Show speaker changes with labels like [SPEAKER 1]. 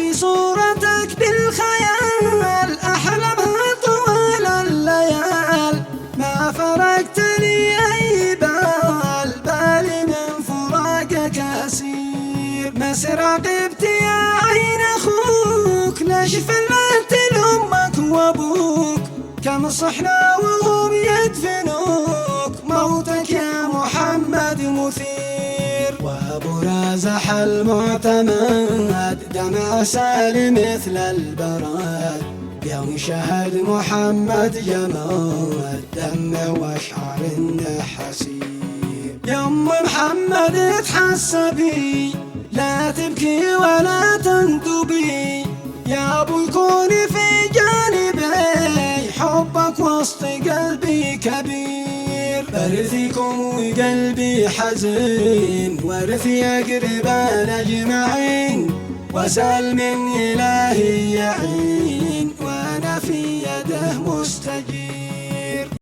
[SPEAKER 1] أحكي صورتك بالخيال، أحلمها طوال الليال، ما فرقت لي أي بال، بالي من فراقك أسير. مسير عقبت يا عين أخوك، ليش فلت لأمك وأبوك، كم صحنا وهم يدفنوك، موتك يا محمد مثير. وابو رازح المعتمد دمع سال مثل البراد، يوم شهد محمد جمال دمع واشعر انه حسير. يوم محمد تحسبي لا تبكي ولا تندبي، يا ابو كوني في جانبي، حبك وسط قلبي كبير. برثكم وقلبي حزين، ورثي أقربان أجمعين، وسأل من إلهي يعين، وأنا في يده مستجير.